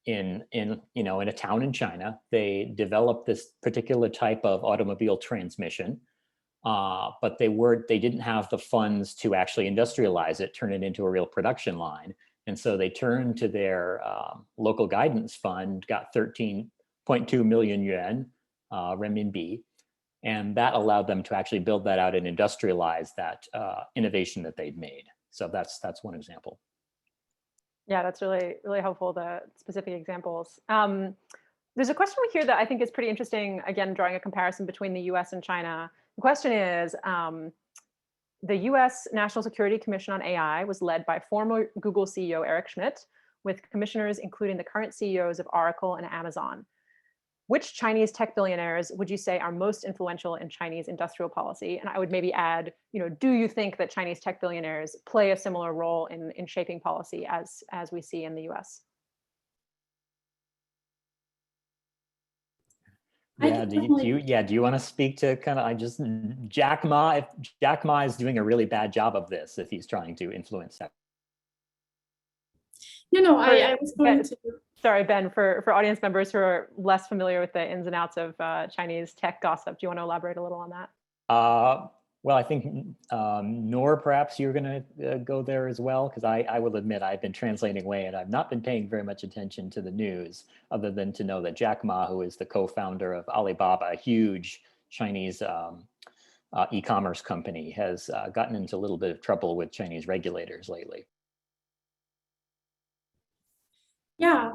in a town in China. They developed this particular type of automobile transmission. but they didn't have the funds to actually industrialize it, turn it into a real production line. And so they turned to their local guidance fund, got 13.2 million yuan, renminbi, and that allowed them to actually build that out and industrialize that innovation that they'd made. So that's one example. Yeah, that's really, really helpful, the specific examples. There's a question here that I think is pretty interesting, again, drawing a comparison between the US and China. The question is, the US National Security Commission on AI was led by former Google CEO Eric Schmidt, with commissioners including the current CEOs of Oracle and Amazon. Which Chinese tech billionaires would you say are most influential in Chinese industrial policy? And I would maybe add, do you think that Chinese tech billionaires play a similar role in shaping policy as we see in the US? Yeah, do you want to speak to Jack Ma? If Jack Ma is doing a really bad job of this, if he's trying to influence that. I was going to. Sorry, Ben, for audience members who are less familiar with the ins and outs of Chinese tech gossip, do you want to elaborate a little on that? Well, I think Ngor, perhaps you're going to go there as well, because I will admit I've been translating away and I've not been paying very much attention to the news, other than to know that Jack Ma, who is the co-founder of Alibaba, a huge Chinese e-commerce company, has gotten into a little bit of trouble with Chinese regulators lately. Yeah,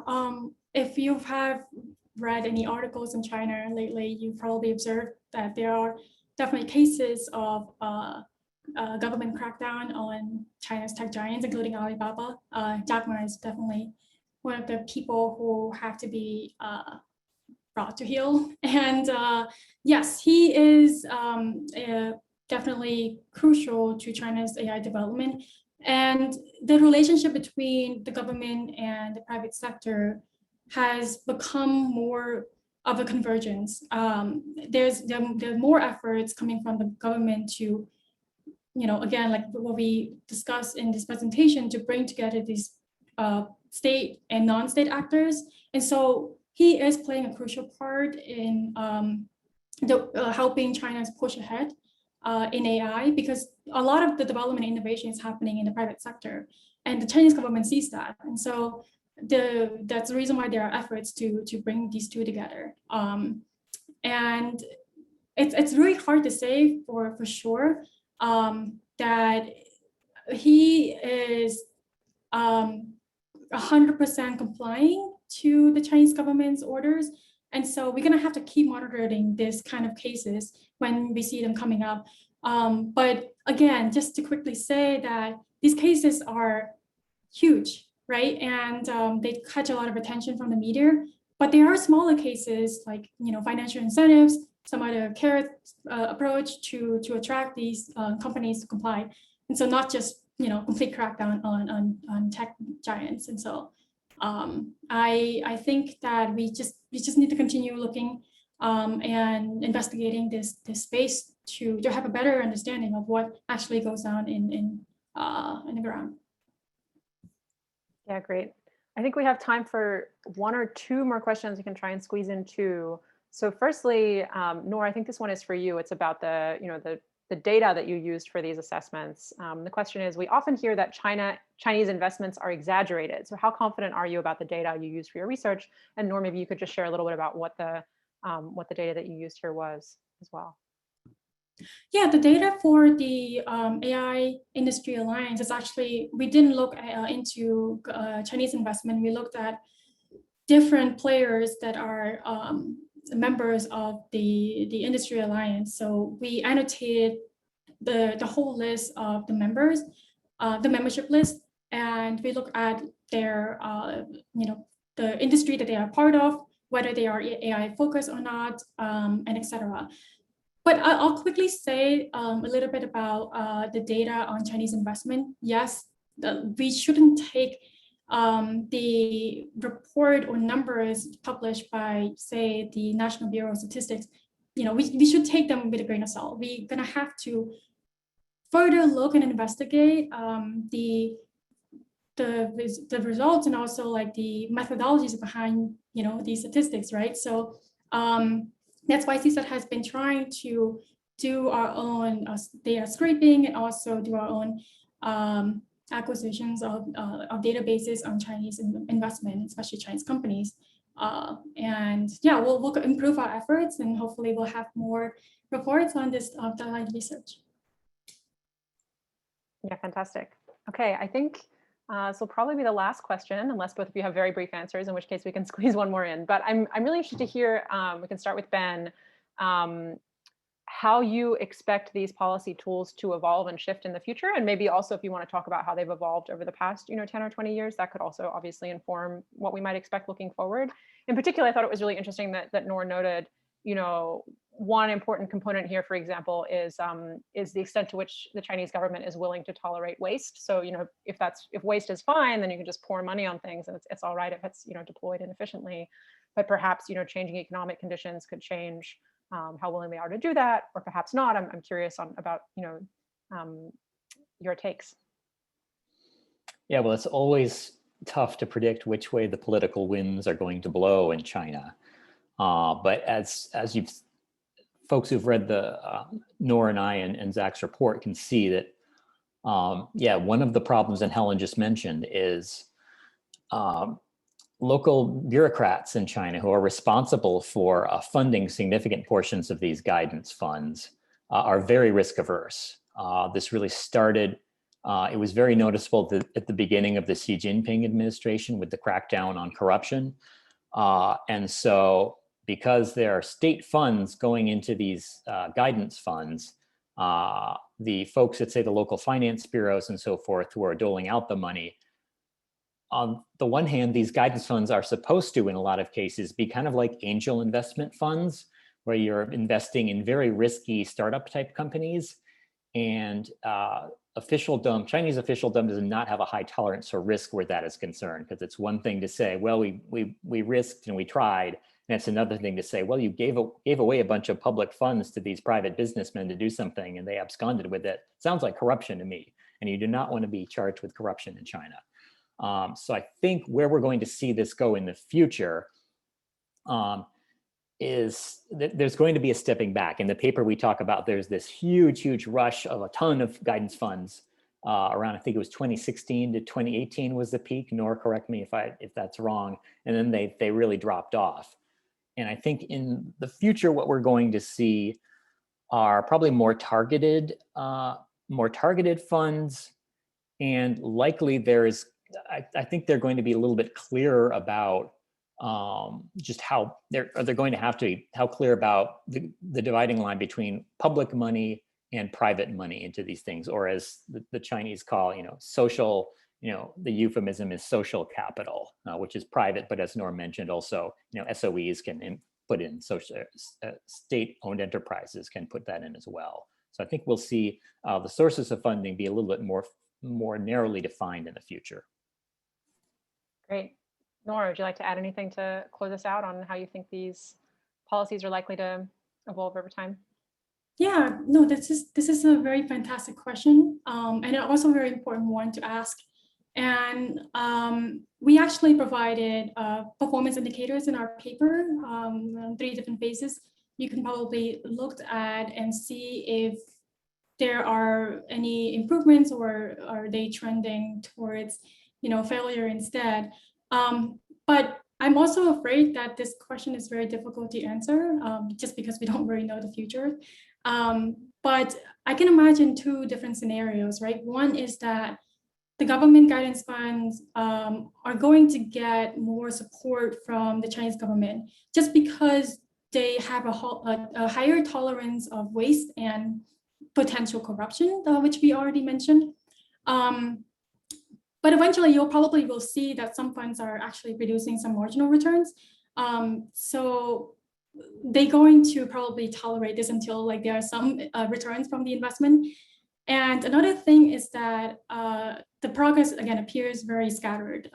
if you have read any articles in China lately, you probably observed that there are definitely cases of government crackdown on China's tech giants, including Alibaba. Jack Ma is definitely one of the people who have to be brought to heel. And yes, he is definitely crucial to China's AI development. And the relationship between the government and the private sector has become more of a convergence. There are more efforts coming from the government to, again, like what we discussed in this presentation, to bring together these state and non-state actors. And so he is playing a crucial part in helping China push ahead in AI, because a lot of the development and innovation is happening in the private sector, and the Chinese government sees that. And so that's the reason why there are efforts to bring these two together. And it's really hard to say for sure that he is 100% complying to the Chinese government's orders. And so we're going to have to keep monitoring this kind of cases when we see them coming up. But again, just to quickly say that these cases are huge, right? And they catch a lot of attention from the media. But there are smaller cases like, financial incentives, some other carrot approach to attract these companies to comply. And so not just, complete crackdown on tech giants. And so I think that we just need to continue looking and investigating this space to have a better understanding of what actually goes on in the ground. Yeah, great. I think we have time for one or two more questions. We can try and squeeze in two. So firstly, Ngor, I think this one is for you. It's about the data that you used for these assessments. The question is, we often hear that Chinese investments are exaggerated. So how confident are you about the data you used for your research? And Ngor, maybe you could just share a little bit about what the data that you used here was as well. Yeah, the data for the AI Industry Alliance is actually, we didn't look into Chinese investment. We looked at different players that are members of the Industry Alliance. So we annotated the whole list of the members, the membership list, and we look at their, the industry that they are part of, whether they are AI focused or not, and etc. But I'll quickly say a little bit about the data on Chinese investment. Yes, we shouldn't take the report or numbers published by, say, the National Bureau of Statistics. We should take them with a grain of salt. We're gonna have to further look and investigate the results, and also like the methodologies behind these statistics, right? So that's why CSET has been trying to do our own data scraping and also do our own acquisitions of databases on Chinese investment, especially Chinese companies. And yeah, we'll improve our efforts, and hopefully we'll have more reports on this line research. Yeah, fantastic. Okay, I think this will probably be the last question, unless both of you have very brief answers, in which case we can squeeze one more in. But I'm really interested to hear, we can start with Ben, how you expect these policy tools to evolve and shift in the future. And maybe also if you want to talk about how they've evolved over the past 10 or 20 years, that could also obviously inform what we might expect looking forward. In particular, I thought it was really interesting that Ngor noted, one important component here, for example, is the extent to which the Chinese government is willing to tolerate waste. So, if waste is fine, then you can just pour money on things and it's all right if it's, deployed inefficiently. But perhaps, changing economic conditions could change how willing they are to do that, or perhaps not. I'm curious about, your takes. Yeah, well, it's always tough to predict which way the political winds are going to blow in China. But as you've folks who've read the Nor and I and Zach's report can see that, one of the problems that Helen just mentioned is local bureaucrats in China who are responsible for funding significant portions of these guidance funds are very risk averse. This really started, it was very noticeable at the beginning of the Xi Jinping administration with the crackdown on corruption. And so because there are state funds going into these guidance funds, the folks at, say, the local finance bureaus and so forth who are doling out the money, on the one hand, these guidance funds are supposed to, in a lot of cases, be kind of like angel investment funds, where you're investing in very risky startup type companies. And Chinese officialdom does not have a high tolerance for risk where that is concerned, because it's one thing to say, well, we risked and we tried. And it's another thing to say, well, you gave away a bunch of public funds to these private businessmen to do something and they absconded with it. Sounds like corruption to me. And you do not want to be charged with corruption in China. So I think where we're going to see this go in the future is that there's going to be a stepping back. In the paper we talk about, there's this huge rush of a ton of guidance funds around, I think it was 2016 to 2018 was the peak. Nor, correct me if that's wrong. And then they really dropped off. And I think in the future, what we're going to see are probably more targeted funds, and likely I think they're going to be a little bit clearer about just how they're going to have to be clear about the dividing line between public money and private money into these things, or as the Chinese call, social, the euphemism is social capital, which is private, but as Nor mentioned, also, SOEs can put in social, state-owned enterprises can put that in as well. So I think we'll see the sources of funding be a little bit more narrowly defined in the future. Great. Nora, would you like to add anything to close us out on how you think these policies are likely to evolve over time? Yeah, no, this is a very fantastic question, and also a very important one to ask. And we actually provided performance indicators in our paper, 3 different phases. You can probably look at and see if there are any improvements, or are they trending towards failure instead. But I'm also afraid that this question is very difficult to answer, just because we don't really know the future. But I can imagine 2 different scenarios, right? One is that the government guidance funds are going to get more support from the Chinese government, just because they have a higher tolerance of waste and potential corruption, which we already mentioned. But eventually, you probably will see that some funds are actually producing some marginal returns. So they're going to probably tolerate this until there are some returns from the investment. And another thing is that the progress, again, appears very scattered.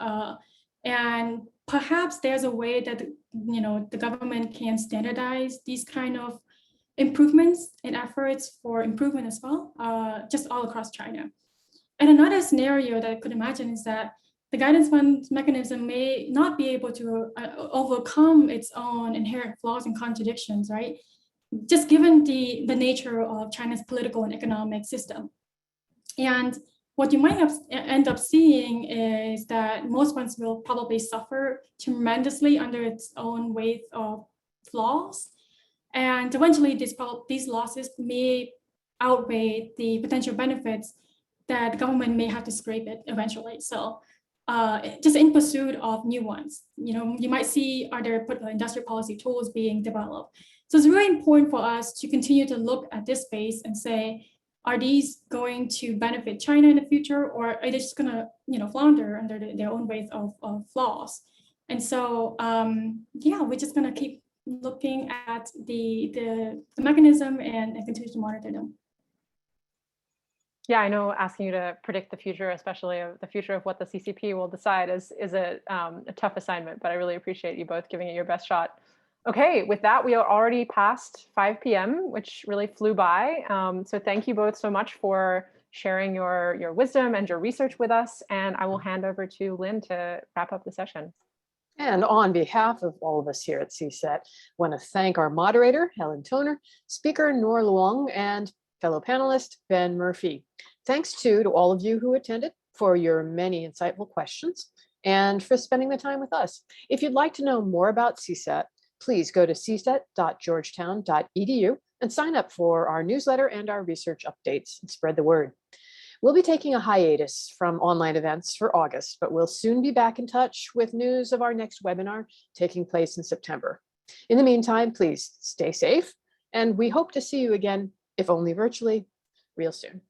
And perhaps there's a way that the government can standardize these kind of improvements and efforts for improvement as well, just all across China. And another scenario that I could imagine is that the guidance fund mechanism may not be able to overcome its own inherent flaws and contradictions, right? just given the nature of China's political and economic system. And what you might end up seeing is that most funds will probably suffer tremendously under its own weight of flaws. And eventually these losses may outweigh the potential benefits that the government may have to scrape it eventually. So just in pursuit of new ones, you might see other industrial policy tools being developed. So it's really important for us to continue to look at this space and say, are these going to benefit China in the future, or are they just going to, flounder under their own weight of flaws? And so, yeah, we're just going to keep looking at the mechanism and continue to monitor them. Yeah, I know asking you to predict the future, especially of the future of what the CCP will decide, is a tough assignment, but I really appreciate you both giving it your best shot. Okay, with that, we are already past 5 p.m., which really flew by. So thank you both so much for sharing your wisdom and your research with us. And I will hand over to Lynn to wrap up the session. And on behalf of all of us here at CSET, I want to thank our moderator, Helen Toner, speaker Ngor Luong, and fellow panelist, Ben Murphy. Thanks to all of you who attended for your many insightful questions and for spending the time with us. If you'd like to know more about CSET, please go to cset.georgetown.edu and sign up for our newsletter and our research updates and spread the word. We'll be taking a hiatus from online events for August, but we'll soon be back in touch with news of our next webinar taking place in September. In the meantime, please stay safe, and we hope to see you again, if only virtually, real soon.